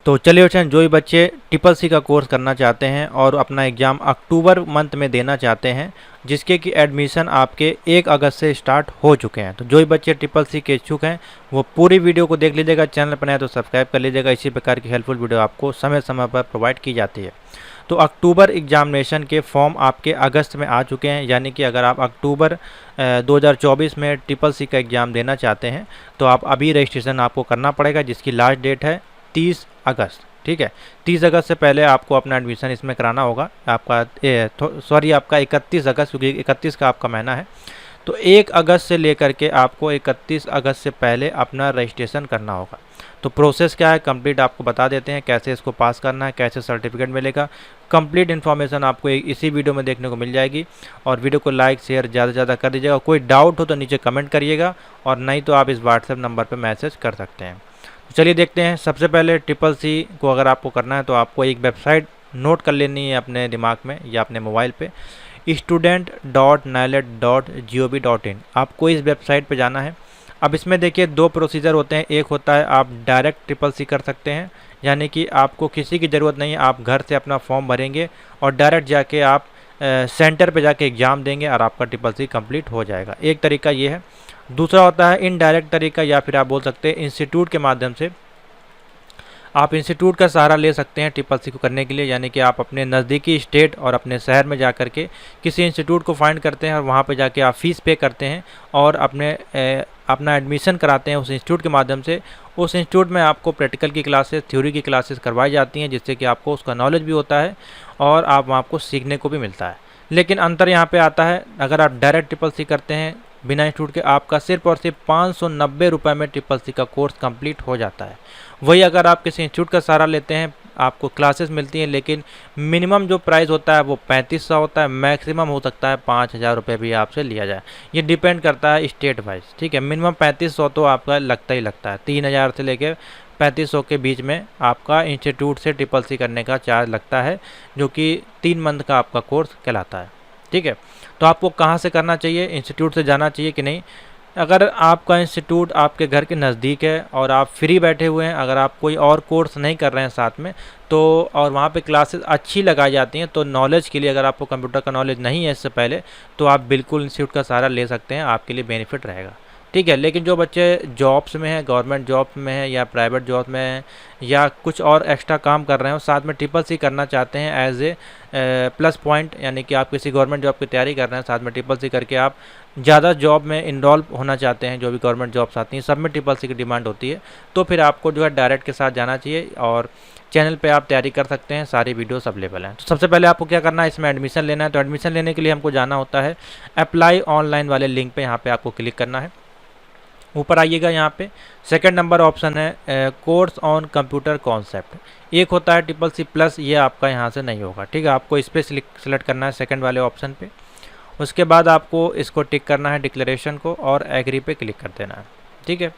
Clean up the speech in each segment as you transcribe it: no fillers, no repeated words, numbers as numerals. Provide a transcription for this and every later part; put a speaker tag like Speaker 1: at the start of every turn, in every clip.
Speaker 1: तो चलिए बच्चों, जो भी बच्चे ट्रिपल सी का कोर्स करना चाहते हैं और अपना एग्ज़ाम अक्टूबर मंथ में देना चाहते हैं, जिसके कि एडमिशन आपके 1 अगस्त से स्टार्ट हो चुके हैं, तो जो भी बच्चे ट्रिपल सी के इच्छुक हैं वो पूरी वीडियो को देख लीजिएगा। चैनल पर नया तो सब्सक्राइब कर लीजिएगा। इसी प्रकार की हेल्पफुल वीडियो आपको समय समय पर प्रोवाइड की जाती है। तो अक्टूबर एग्जामिनेशन के फॉर्म आपके अगस्त में आ चुके हैं, यानी कि अगर आप अक्टूबर 2024 में ट्रिपल सी का एग्ज़ाम देना चाहते हैं तो आप अभी रजिस्ट्रेशन आपको करना पड़ेगा, जिसकी लास्ट डेट है 30 अगस्त। ठीक है, 30 अगस्त से पहले आपको अपना एडमिशन इसमें कराना होगा। आपका आपका 31 अगस्त, क्योंकि 31 का आपका महीना है, तो 1 अगस्त से लेकर के आपको 31 अगस्त से पहले अपना रजिस्ट्रेशन करना होगा। तो प्रोसेस क्या है कंप्लीट आपको बता देते हैं, कैसे इसको पास करना है, कैसे सर्टिफिकेट मिलेगा। कंप्लीट इन्फॉर्मेशन आपको इसी वीडियो में देखने को मिल जाएगी। और वीडियो को लाइक शेयर ज़्यादा से ज़्यादा कर दीजिएगा। कोई डाउट हो तो नीचे कमेंट करिएगा, और नहीं तो आप इस व्हाट्सएप नंबर पर मैसेज कर सकते हैं। तो चलिए देखते हैं। सबसे पहले ट्रिपल सी को अगर आपको करना है तो आपको एक वेबसाइट नोट कर लेनी है अपने दिमाग में या अपने मोबाइल पे, student.nilet.gov.in। आपको इस वेबसाइट पे जाना है। अब इसमें देखिए 2 प्रोसीजर होते हैं। एक होता है आप डायरेक्ट ट्रिपल सी कर सकते हैं, यानी कि आपको किसी की ज़रूरत नहीं है, आप घर से अपना फॉर्म भरेंगे और डायरेक्ट जाके आप सेंटर पे जाके एग्ज़ाम देंगे और आपका ट्रिपल सी कंप्लीट हो जाएगा। एक तरीका ये है। दूसरा होता है इनडायरेक्ट तरीका, या फिर आप बोल सकते हैं इंस्टीट्यूट के माध्यम से। आप इंस्टीट्यूट का सहारा ले सकते हैं ट्रिपल सी को करने के लिए, यानी कि आप अपने नज़दीकी स्टेट और अपने शहर में जा कर के किसी इंस्टीट्यूट को फाइंड करते हैं और वहाँ पे जाके आप फ़ीस पे करते हैं और अपना एडमिशन कराते हैं उस इंस्टीट्यूट के माध्यम से। उस इंस्टीट्यूट में आपको प्रैक्टिकल की क्लासेस, थ्योरी की क्लासेस करवाई जाती हैं, जिससे कि आपको उसका नॉलेज भी होता है और आप वहाँ को सीखने को भी मिलता है। लेकिन अंतर यहाँ पे आता है, अगर आप डायरेक्ट ट्रिपल सी करते हैं बिना इंस्टीट्यूट के, आपका सिर्फ और सिर्फ 590 रुपये में ट्रिपल सी का कोर्स कंप्लीट हो जाता है। वही अगर आप किसी इंस्टीट्यूट का सहारा लेते हैं, आपको क्लासेस मिलती हैं, लेकिन मिनिमम जो प्राइस होता है वो 3500 होता है, मैक्सिमम हो सकता है 5000 रुपये भी आपसे लिया जाए। ये डिपेंड करता है स्टेट वाइज। ठीक है, मिनिमम 3500 तो आपका लगता ही लगता है। 3000 से लेकर 3500 के बीच में आपका इंस्टीट्यूट से ट्रिपल सी करने का चार्ज लगता है, जो कि 3 मंथ का आपका कोर्स कहलाता है। ठीक है, तो आपको कहाँ से करना चाहिए, इंस्टीट्यूट से जाना चाहिए कि नहीं। अगर आपका इंस्टीट्यूट आपके घर के नज़दीक है और आप फ्री बैठे हुए हैं, अगर आप कोई और कोर्स नहीं कर रहे हैं साथ में, तो और वहाँ पे क्लासेस अच्छी लगाई जाती हैं, तो नॉलेज के लिए, अगर आपको कंप्यूटर का नॉलेज नहीं है इससे पहले, तो आप बिल्कुल इंस्टीट्यूट का सहारा ले सकते हैं, आपके लिए बेनिफिट रहेगा। ठीक है, लेकिन जो बच्चे जॉब्स में हैं, गवर्नमेंट जॉब में हैं या प्राइवेट जॉब में हैं या कुछ और एक्स्ट्रा काम कर रहे हो, साथ में ट्रिपल सी करना चाहते हैं एज ए प्लस पॉइंट, यानी कि आप किसी गवर्नमेंट जॉब की तैयारी कर रहे हैं, साथ में ट्रिपल सी करके आप ज़्यादा जॉब में इन्वॉल्व होना चाहते हैं, जो भी गवर्नमेंट जॉब्स आती हैं सब में ट्रिपल सी की डिमांड होती है, तो फिर आपको जो है डायरेक्ट के साथ जाना चाहिए। और चैनल पे आप तैयारी कर सकते हैं, सारी वीडियोस अवेलेबल हैं। तो सबसे पहले आपको क्या करना है, इसमें एडमिशन लेना है। तो एडमिशन लेने के लिए हमको जाना होता है अप्लाई ऑनलाइन वाले लिंक पे, यहाँ पे आपको क्लिक करना है। ऊपर आइएगा, यहाँ पे सेकंड नंबर ऑप्शन है कोर्स ऑन कंप्यूटर कॉन्सेप्ट। एक होता है ट्रिपल सी प्लस, ये आपका यहाँ से नहीं होगा। ठीक है, आपको इस पर सिलेक्ट करना है सेकंड वाले ऑप्शन पे। उसके बाद आपको इसको टिक करना है डिक्लेरेशन को, और एग्री पे क्लिक कर देना है। ठीक है,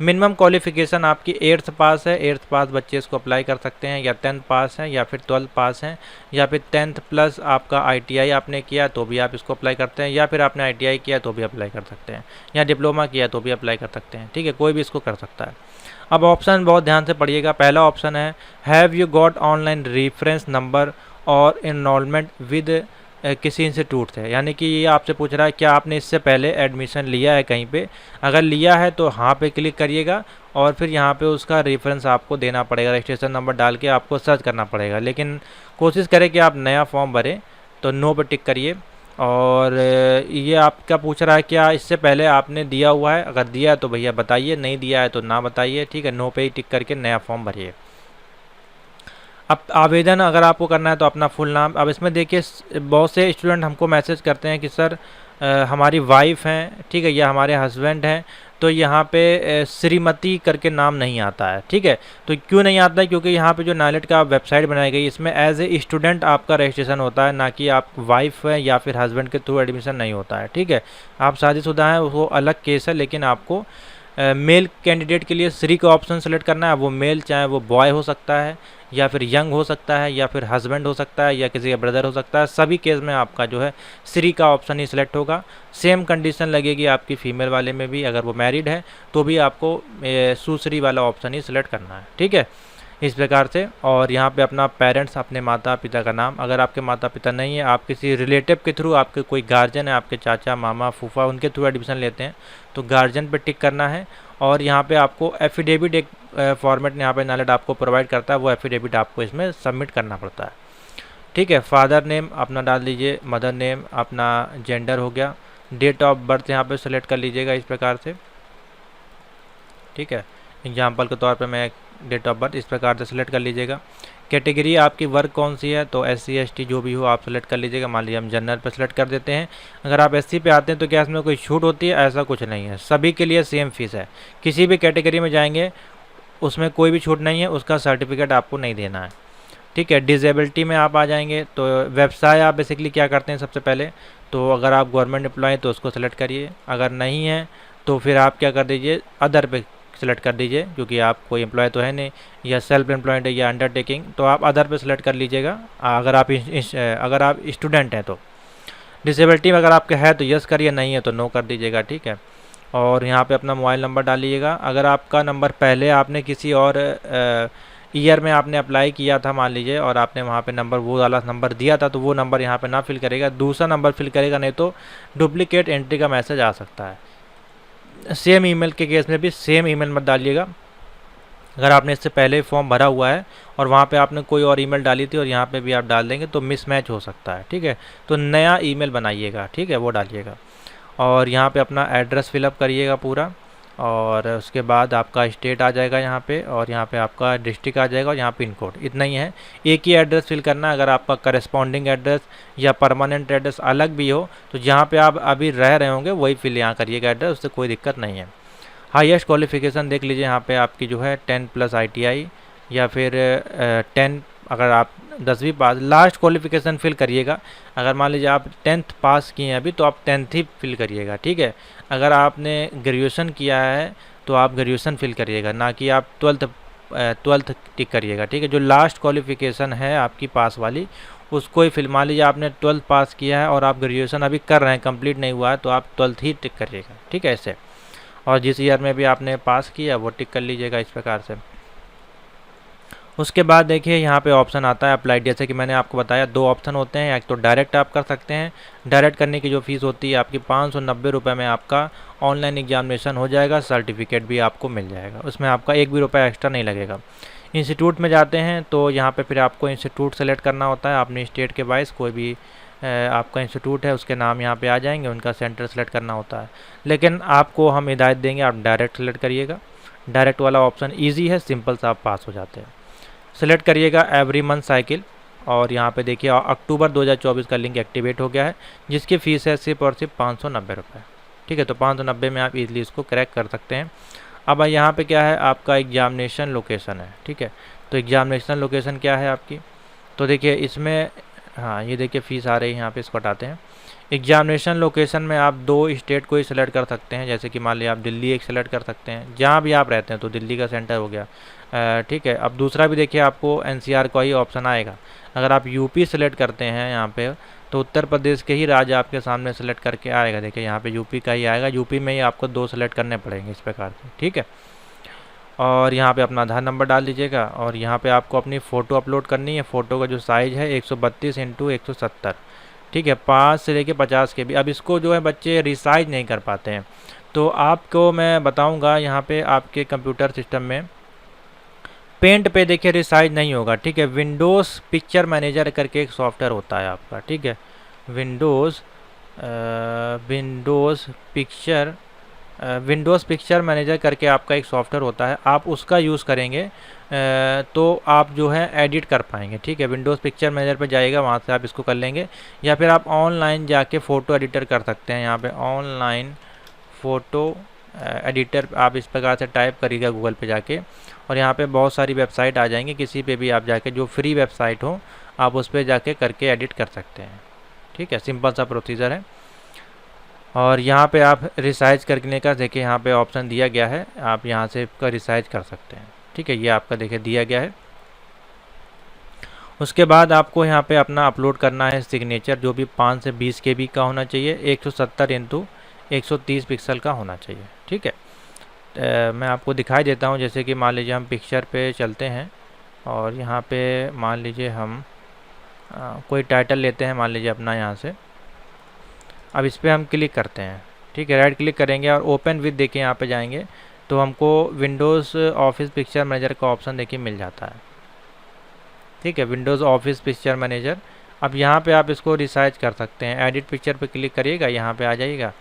Speaker 1: मिनिमम क्वालिफिकेशन आपकी 8th पास है। 8th पास बच्चे इसको अप्लाई कर सकते हैं, या 10th पास है, या फिर 12th पास हैं, या फिर 10th प्लस आपका ITI आपने किया तो भी आप इसको अप्लाई करते हैं, या फिर आपने ITI किया तो भी अप्लाई कर सकते हैं, या डिप्लोमा किया तो भी अप्लाई कर सकते हैं। ठीक है, कोई भी इसको कर सकता है। अब ऑप्शन बहुत ध्यान से पढ़िएगा। पहला ऑप्शन है have you got online reference number और इनरोलमेंट विद किसी इंस्टीट्यूट से, यानी कि ये आपसे पूछ रहा है क्या आपने इससे पहले एडमिशन लिया है कहीं पे। अगर लिया है तो हाँ पे क्लिक करिएगा, और फिर यहाँ पे उसका रेफरेंस आपको देना पड़ेगा, रजिस्ट्रेशन नंबर डाल के आपको सर्च करना पड़ेगा। लेकिन कोशिश करें कि आप नया फॉर्म भरें, तो नो पे टिक करिए। और ये आपका पूछ रहा है क्या इससे पहले आपने दिया हुआ है, अगर दिया है तो भैया बताइए, नहीं दिया है तो ना बताइए। ठीक है, नो पे ही टिक करके नया फॉर्म भरिए। अब आवेदन अगर आपको करना है तो अपना फुल नाम। अब इसमें देखिए बहुत से स्टूडेंट हमको मैसेज करते हैं कि सर हमारी वाइफ हैं, ठीक है, या हमारे हस्बैंड हैं, तो यहाँ पे श्रीमती करके नाम नहीं आता है। ठीक है, तो क्यों नहीं आता है, क्योंकि यहाँ पे जो नाइलेट का वेबसाइट बनाई गई इसमें एज ए स्टूडेंट आपका रजिस्ट्रेशन होता है, ना कि आप वाइफ है या फिर हस्बैंड के थ्रू एडमिशन नहीं होता है। ठीक है, आप शादीशुदा हैं वो अलग केस है, लेकिन आपको मेल कैंडिडेट के लिए श्री का ऑप्शन सेलेक्ट करना है। वो मेल चाहे वो बॉय हो सकता है, या फिर यंग हो सकता है, या फिर हस्बैंड हो सकता है, या किसी का ब्रदर हो सकता है। सभी केस में आपका जो है श्री का ऑप्शन ही सिलेक्ट होगा। सेम कंडीशन लगेगी आपकी फीमेल वाले में भी, अगर वो मैरिड है तो भी आपको सुश्री वाला ऑप्शन ही सिलेक्ट करना है। ठीक है, इस प्रकार से। और यहाँ पे अपना पेरेंट्स, अपने माता पिता का नाम, अगर आपके माता पिता नहीं है, आप किसी रिलेटिव के थ्रू, आपके कोई गार्जियन है, आपके चाचा मामा फूफा, उनके थ्रू एडमिशन लेते हैं तो गार्जियन पे टिक करना है। और यहाँ पे आपको एफिडेविट एक फॉर्मेट यहाँ पे नालेड आपको प्रोवाइड करता है, वो एफिडेविट आपको इसमें सबमिट करना पड़ता है। ठीक है, फादर नेम अपना डाल दीजिए, मदर नेम, अपना जेंडर हो गया, डेट ऑफ बर्थ यहाँ पे सेलेक्ट कर लीजिएगा इस प्रकार से। ठीक है, एग्जाम्पल के तौर पे मैं डेट ऑफ बर्थ इस प्रकार से सिलेक्ट कर लीजिएगा। कैटेगरी आपकी वर्क कौन सी है, तो SC ST जो भी हो आप सेलेक्ट कर लीजिएगा। मान लीजिए हम जनरल पे सेलेक्ट कर देते हैं। अगर आप SC पे आते हैं तो क्या इसमें कोई छूट होती है, ऐसा कुछ नहीं है, सभी के लिए सेम फीस है। किसी भी कैटेगरी में जाएंगे उसमें कोई भी छूट नहीं है, उसका सर्टिफिकेट आपको नहीं देना है। ठीक है, डिसेबिलिटी में आप आ जाएंगे तो व्यवसाय आप बेसिकली क्या करते हैं सबसे पहले, तो अगर आप गवर्नमेंट एम्प्लॉय तो उसको सेलेक्ट करिए, अगर नहीं है तो फिर आप क्या कर दीजिए, अदर पे सेलेक्ट कर दीजिए, क्योंकि आप कोई एम्प्लॉय तो है नहीं, या सेल्फ एम्प्लॉयड है या अंडरटेकिंग, तो आप अदर पे सेलेक्ट कर लीजिएगा। अगर आप स्टूडेंट हैं तो डिसेबिलिटी में अगर आपके है तो यस करिए, नहीं है तो नो कर दीजिएगा। ठीक है, और यहाँ पे अपना मोबाइल नंबर डालिएगा। अगर आपका नंबर पहले आपने किसी और ईयर में आपने अप्लाई किया था मान लीजिए, और आपने वहाँ पे नंबर वो वाला नंबर दिया था, तो वो नंबर यहाँ पे ना फिल करेगा, दूसरा नंबर फिल करेगा, नहीं तो डुप्लीकेट एंट्री का मैसेज आ सकता है। सेम ईमेल के केस में भी सेम ईमेल मत डालिएगा। अगर आपने इससे पहले फॉर्म भरा हुआ है और वहाँ पे आपने कोई और ईमेल डाली थी और यहाँ पे भी आप डाल देंगे तो मिसमैच हो सकता है। ठीक है, तो नया ईमेल बनाइएगा, ठीक है, वो डालिएगा। और यहाँ पे अपना एड्रेस फिलअप करिएगा पूरा, और उसके बाद आपका स्टेट आ जाएगा यहाँ पे, और यहाँ पे आपका डिस्ट्रिक्ट आ जाएगा, और यहाँ पिन कोड, इतना ही है। एक ही एड्रेस फिल करना है। अगर आपका करस्पॉन्डिंग एड्रेस या परमानेंट एड्रेस अलग भी हो तो जहाँ पे आप अभी रह रहे होंगे वही फिल यहाँ करिएगा एड्रेस, उससे कोई दिक्कत नहीं है। हाईएस्ट क्वालिफिकेशन देख लीजिए यहाँ पे आपकी जो है 10+ ITI, या फिर 10, अगर आप 10वीं पास, लास्ट क्वालिफिकेशन फिल करिएगा। अगर मान लीजिए आप 10th पास किए हैं अभी तो आप 10th ही फिल करिएगा। ठीक है, अगर आपने ग्रेजुएशन किया है तो आप ग्रेजुएशन फिल करिएगा, ना कि आप 12th टिक करिएगा। ठीक है, जो लास्ट क्वालिफिकेशन है आपकी पास वाली उसको ही फिल, मान लीजिए आपने 12th पास किया है और आप ग्रेजुएशन अभी कर रहे हैं, कंप्लीट नहीं हुआ है, तो आप 12th ही टिक करिएगा। ठीक है, ऐसे। और जिस ईयर में भी आपने पास किया वो टिक कर लीजिएगा इस प्रकार से। उसके बाद देखिए यहाँ पे ऑप्शन आता है अप्लाई। जैसे कि मैंने आपको बताया 2 ऑप्शन होते हैं, एक तो डायरेक्ट आप कर सकते हैं। डायरेक्ट करने की जो फ़ीस होती है आपकी 590 रुपये में आपका ऑनलाइन एग्जामिनेशन हो जाएगा, सर्टिफिकेट भी आपको मिल जाएगा, उसमें आपका 1 भी रुपया एक्स्ट्रा नहीं लगेगा। इंस्टीट्यूट में जाते हैं तो यहाँ पे फिर आपको इंस्टीट्यूट सेलेक्ट करना होता है, अपने स्टेट के वाइज कोई भी आपका इंस्टीट्यूट है उसके नाम यहाँ पे आ जाएंगे, उनका सेंटर सेलेक्ट करना होता है। लेकिन आपको हम हिदायत देंगे आप डायरेक्ट सेलेक्ट करिएगा, डायरेक्ट वाला ऑप्शन ईजी है, सिंपल सा आप पास हो जाते हैं। सेलेक्ट करिएगा एवरी मंथ साइकिल, और यहाँ पे देखिए अक्टूबर 2024 का लिंक एक्टिवेट हो गया है, जिसकी फ़ीस है सिर्फ और सिर्फ 590 रुपये। ठीक है, तो 590 में आप इजीली इसको क्रैक कर सकते हैं। अब यहाँ पे क्या है, आपका एग्जामिनेशन लोकेशन है। ठीक है, तो एग्जामिनेशन लोकेशन क्या है आपकी, तो देखिए इसमें, हाँ ये देखिए फ़ीस आ रही है यहाँ पे, इसको हटाते हैं। एग्जामिनेशन लोकेशन में आप 2 स्टेट को ही सेलेक्ट कर सकते हैं, जैसे कि मान लिया आप दिल्ली एक सेलेक्ट कर सकते हैं, जहाँ भी आप रहते हैं, तो दिल्ली का सेंटर हो गया। ठीक है, अब दूसरा भी देखिए आपको NCR का ही ऑप्शन आएगा। अगर आप यूपी सेलेक्ट करते हैं यहाँ पे, तो उत्तर प्रदेश के ही राज्य आपके सामने सेलेक्ट करके आएगा। देखिए यहाँ पे यूपी का ही आएगा, यूपी में ही आपको 2 सेलेक्ट करने पड़ेंगे इस प्रकार से। ठीक है, और यहाँ पे अपना आधार नंबर डाल दीजिएगा, और यहाँ पे आपको अपनी फ़ोटो अपलोड करनी है। फ़ोटो का जो साइज़ है 132 × 170। ठीक है, 5 से लेके 50 के भी। अब इसको जो है बच्चे रिसाइज नहीं कर पाते हैं, तो आपको मैं बताऊँगा यहाँ पे आपके कंप्यूटर सिस्टम में पेंट पे देखिए रिसाइज नहीं होगा। ठीक है, विंडोज़ पिक्चर मैनेजर करके एक सॉफ्टवेयर होता है आपका। ठीक है, विंडोज़ पिक्चर मैनेजर करके आपका एक सॉफ्टवेयर होता है, आप उसका यूज़ करेंगे तो आप जो है एडिट कर पाएंगे। ठीक है, विंडोज़ पिक्चर मैनेजर पे जाइएगा, वहाँ से आप इसको कर लेंगे, या फिर आप ऑनलाइन जाके फ़ोटो एडिटर कर सकते हैं। यहाँ पे ऑनलाइन फ़ोटो एडिटर आप इस प्रकार से टाइप करिएगा गूगल पे जाके, और यहाँ पे बहुत सारी वेबसाइट आ जाएंगी, किसी पे भी आप जाके जो फ्री वेबसाइट हो आप उस पर जाके करके एडिट कर सकते हैं। ठीक है, सिंपल सा प्रोसीजर है। और यहाँ पे आप रिसाइज करने का देखिए यहाँ पे ऑप्शन दिया गया है, आप यहाँ से इसका रिसाइज कर सकते हैं। ठीक है, ये आपका देखिए दिया गया है। उसके बाद आपको यहाँ पे अपना अपलोड करना है सिग्नेचर, जो भी 5 से 20 KB का होना चाहिए, 170 × 130 पिक्सल का होना चाहिए। ठीक है, मैं आपको दिखाई देता हूँ, जैसे कि मान लीजिए हम पिक्चर पे चलते हैं, और यहाँ पे मान लीजिए हम कोई टाइटल लेते हैं, मान लीजिए अपना यहाँ से। अब इस पर हम क्लिक करते हैं, ठीक है, राइट क्लिक करेंगे और ओपन विद देखिए यहाँ पे जाएंगे तो हमको विंडोज़ ऑफिस पिक्चर मैनेजर का ऑप्शन देखिए मिल जाता है, ठीक है, विंडोज़ ऑफिस पिक्चर मैनेजर। अब यहाँ पे आप इसको रिसाइज कर सकते हैं, एडिट पिक्चर पे क्लिक करिएगा, यहाँ पे आ जाइएगा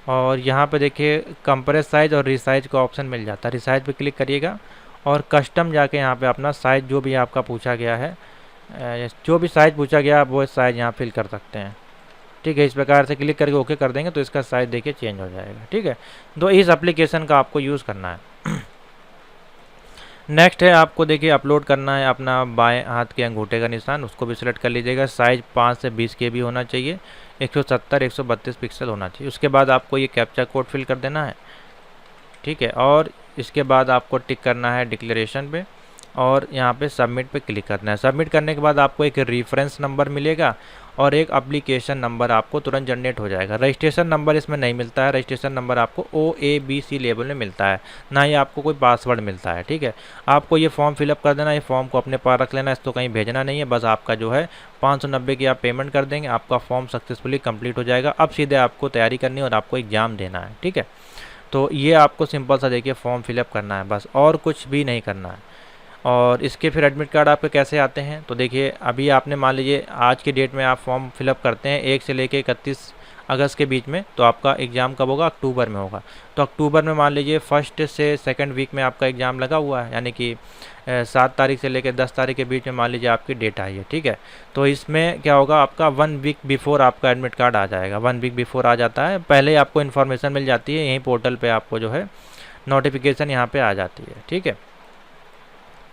Speaker 1: और यहाँ पे देखिए कंप्रेस साइज और रिसाइज का ऑप्शन मिल जाता है। रिसाइज पे क्लिक करिएगा और कस्टम जाके यहाँ पे अपना साइज़ जो भी आपका पूछा गया है, जो भी साइज़ पूछा गया आप वो साइज़ यहाँ फिल कर सकते हैं, ठीक है। इस प्रकार से क्लिक करके ओके कर देंगे तो इसका साइज़ देखिए चेंज हो जाएगा, ठीक है। तो इस एप्लीकेशन का आपको यूज़ करना है। नेक्स्ट है आपको देखिए अपलोड करना है अपना बाएं हाथ के अंगूठे का निशान, उसको भी सिलेक्ट कर लीजिएगा। साइज़ 5 से 20 KB होना चाहिए, 170 132 पिक्सल होना चाहिए। उसके बाद आपको ये कैप्चा कोड फिल कर देना है, ठीक है। और इसके बाद आपको टिक करना है डिक्लेरेशन पे और यहाँ पे सबमिट पे क्लिक करना है। सबमिट करने के बाद आपको एक रेफरेंस नंबर मिलेगा और एक एप्लीकेशन नंबर आपको तुरंत जनरेट हो जाएगा। रजिस्ट्रेशन नंबर इसमें नहीं मिलता है, रजिस्ट्रेशन नंबर आपको OABC लेवल में मिलता है, ना ही आपको कोई पासवर्ड मिलता है, ठीक है। आपको ये फॉर्म फिलअप कर देना, ये फॉर्म को अपने पास रख लेना, इसको कहीं भेजना नहीं है, बस आपका जो है 590 की आप पेमेंट कर देंगे, आपका फॉर्म सक्सेसफुली कंप्लीट हो जाएगा। अब सीधे आपको तैयारी करनी है और आपको एग्ज़ाम देना है, ठीक है। तो ये आपको सिंपल सा देखिए फॉर्म फिलअप करना है बस, और कुछ भी नहीं करना है। और इसके फिर एडमिट कार्ड आपके कैसे आते हैं तो देखिए अभी आपने मान लीजिए आज के डेट में आप फॉर्म फिलअप करते हैं 1 से लेके 31 अगस्त के बीच में, तो आपका एग्ज़ाम कब होगा, अक्टूबर में होगा। तो अक्टूबर में मान लीजिए 1 से 2 वीक में आपका एग्ज़ाम लगा हुआ है, यानी कि 7 तारीख से लेकर 10 तारीख के बीच में मान लीजिए आपकी डेट आई है, ठीक है। तो इसमें क्या होगा, आपका 1 वीक बिफोर आपका एडमिट कार्ड आ जाएगा, 1 वीक बिफोर आ जाता है। पहले ही आपको इन्फॉर्मेशन मिल जाती है, यहीं पोर्टल पर आपको जो है नोटिफिकेशन यहाँ पर आ जाती है, ठीक है।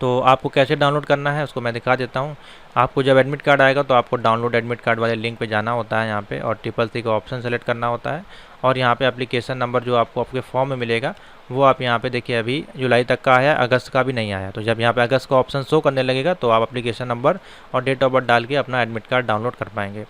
Speaker 1: तो आपको कैसे डाउनलोड करना है उसको मैं दिखा देता हूँ। आपको जब एडमिट कार्ड आएगा तो आपको डाउनलोड एडमिट कार्ड वाले लिंक पे जाना होता है यहाँ पे, और CCC का ऑप्शन सेलेक्ट करना होता है और यहाँ पे एप्लीकेशन नंबर जो आपको आपके फॉर्म में मिलेगा वो आप यहाँ पे देखिए अभी जुलाई तक का आया, अगस्त का भी नहीं आया। तो जब यहाँ पे अगस्त का ऑप्शन शो करने लगेगा तो आप एप्लीकेशन नंबर और डेट ऑफ बर्थ डाल के अपना एडमिट कार्ड डाउनलोड कर पाएंगे।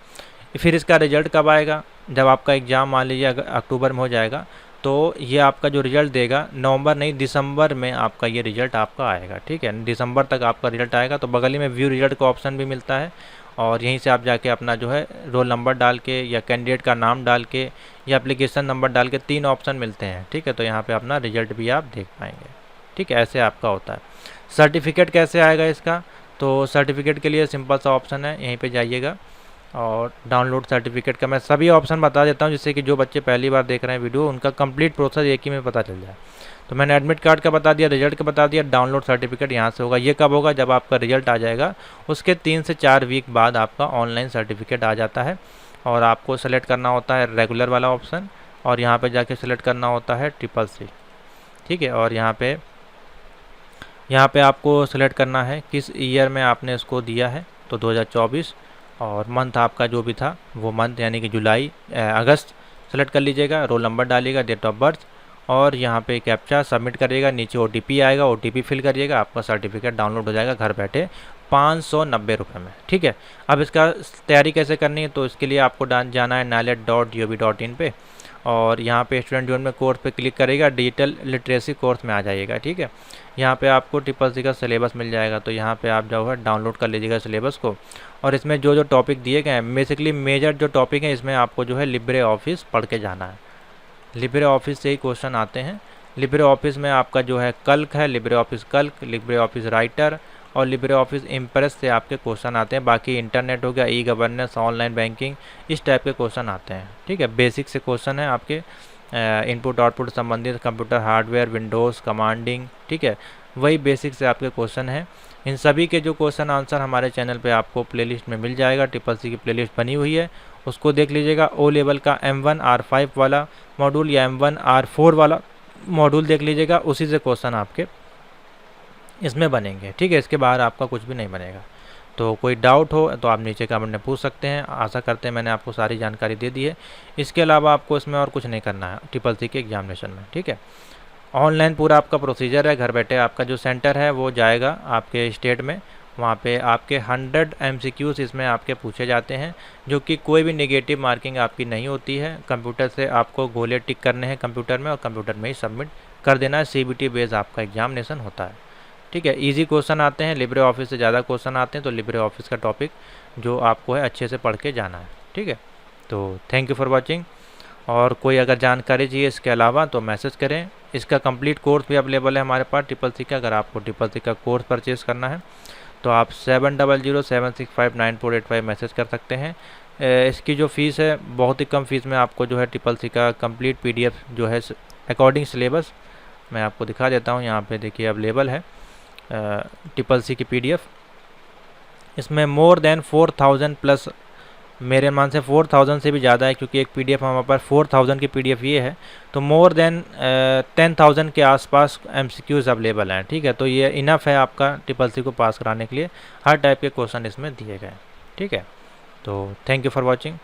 Speaker 1: फिर इसका रिजल्ट कब आएगा, जब आपका एग्ज़ाम मान लीजिए अक्टूबर में हो जाएगा तो ये आपका जो रिज़ल्ट देगा नवंबर नहीं दिसंबर में आपका ये रिज़ल्ट आपका आएगा, ठीक है। दिसंबर तक आपका रिज़ल्ट आएगा। तो बगल में व्यू रिज़ल्ट का ऑप्शन भी मिलता है और यहीं से आप जाके अपना जो है रोल नंबर डाल के या कैंडिडेट का नाम डाल के या एप्लीकेशन नंबर डाल के 3 ऑप्शन मिलते हैं, ठीक है। तो यहाँ पे अपना रिज़ल्ट भी आप देख पाएंगे, ठीक है। ऐसे आपका होता है। सर्टिफिकेट कैसे आएगा इसका, तो सर्टिफिकेट के लिए सिंपल सा ऑप्शन है, यहीं पर जाइएगा और डाउनलोड सर्टिफिकेट का मैं सभी ऑप्शन बता देता हूं जिससे कि जो बच्चे पहली बार देख रहे हैं वीडियो उनका कंप्लीट प्रोसेस एक ही में पता चल जाए। तो मैंने एडमिट कार्ड का बता दिया, रिजल्ट का बता दिया, डाउनलोड सर्टिफिकेट यहाँ से होगा। ये कब होगा, जब आपका रिजल्ट आ जाएगा उसके 3 से 4 वीक बाद आपका ऑनलाइन सर्टिफिकेट आ जाता है। और आपको सेलेक्ट करना होता है रेगुलर वाला ऑप्शन और यहाँ पर जाके सेलेक्ट करना होता है CCC, ठीक है। और यहाँ पे आपको सेलेक्ट करना है किस ईयर में आपने इसको दिया है, तो 2024 और मंथ आपका जो भी था वो मंथ यानी कि जुलाई अगस्त सेलेक्ट कर लीजिएगा। रोल नंबर डालिएगा, डेट ऑफ बर्थ और यहाँ पे कैप्चा सबमिट करिएगा। नीचे OTP आएगा, OTP फिल करिएगा, आपका सर्टिफिकेट डाउनलोड हो जाएगा घर बैठे 590 रुपये में, ठीक है। अब इसका तैयारी कैसे करनी है, तो इसके लिए आपको जाना है NILET.gov.in पे और यहाँ पे स्टूडेंट जोन में कोर्स पे क्लिक करेगा, डिजिटल लिटरेसी कोर्स में आ जाइएगा, ठीक है। यहाँ पे आपको CCC का सिलेबस मिल जाएगा, तो यहाँ पे आप जो है डाउनलोड कर लीजिएगा सिलेबस को। और इसमें जो जो टॉपिक दिए गए हैं बेसिकली मेजर जो टॉपिक हैं इसमें आपको जो है लिब्रे ऑफिस पढ़ के जाना है। लिब्रे ऑफिस से ही क्वेश्चन आते हैं। लिब्रे ऑफिस में आपका जो है कल्क है, Libre Office Calc, Libre Office Writer और लिब्रे ऑफिस इम्प्रेस से आपके क्वेश्चन आते हैं। बाकी इंटरनेट हो गया, ई-गवर्नेंस, ऑनलाइन बैंकिंग, इस टाइप के क्वेश्चन आते हैं, ठीक है। बेसिक से क्वेश्चन है आपके इनपुट आउटपुट संबंधित, कंप्यूटर हार्डवेयर, विंडोज़, कमांडिंग, ठीक है। वही बेसिक से आपके क्वेश्चन हैं। इन सभी के जो क्वेश्चन आंसर हमारे चैनल पे आपको प्लेलिस्ट में मिल जाएगा। CCC की प्लेलिस्ट बनी हुई है, उसको देख लीजिएगा। O लेवल का M1 R5 वाला मॉड्यूल या M1 R4 वाला मॉड्यूल देख लीजिएगा, उसी से क्वेश्चन आपके इसमें बनेंगे, ठीक है। इसके बाहर आपका कुछ भी नहीं बनेगा। तो कोई डाउट हो तो आप नीचे कमेंट में पूछ सकते हैं। आशा करते हैं मैंने आपको सारी जानकारी दे दी है। इसके अलावा आपको इसमें और कुछ नहीं करना है CCC के एग्जामिनेशन में, ठीक है। ऑनलाइन पूरा आपका प्रोसीजर है, घर बैठे आपका जो सेंटर है वो जाएगा आपके स्टेट में, वहाँ पे आपके 100 MCQs इसमें आपके पूछे जाते हैं, जो कि कोई भी नेगेटिव मार्किंग आपकी नहीं होती है। कंप्यूटर से आपको गोले टिक करने हैं कंप्यूटर में और कंप्यूटर में ही सबमिट कर देना है। CBT बेस्ड आपका एग्जामिनेशन होता है। ठीक है। इजी क्वेश्चन आते हैं, लिब्रे ऑफिस से ज़्यादा क्वेश्चन आते हैं, तो लिब्रे ऑफिस का टॉपिक जो आपको है अच्छे से पढ़ के जाना है। ठीक है, तो थैंक यू फॉर वॉचिंग। और कोई अगर जानकारी चाहिए इसके अलावा तो मैसेज करें। इसका कंप्लीट कोर्स भी अवेलेबल है हमारे पास ट्रिपल सी का। अगर आपको ट्रिपल सी का कोर्स परचेज़ करना है तो आप 7007659485 मैसेज कर सकते हैं। इसकी जो फ़ीस है बहुत ही कम फीस में आपको जो है ट्रिपल सी का कंप्लीट PDF जो है अकॉर्डिंग सिलेबस मैं आपको दिखा देता हूँ। यहाँ पे देखिए अवेलेबल है ट्रिपल सी की PDF। इसमें मोर देन 4000 प्लस, मेरे मान से 4000 से भी ज़्यादा है, क्योंकि एक PDF हमारे पास 4000 की PDF ये है, तो मोर देन 10,000 के आसपास MCQs अवेलेबल हैं। ठीक है, तो ये इनफ है आपका ट्रिपल सी को पास कराने के लिए। हर टाइप के क्वेश्चन इसमें दिए गए हैं। ठीक है, तो थैंक यू फॉर वॉचिंग।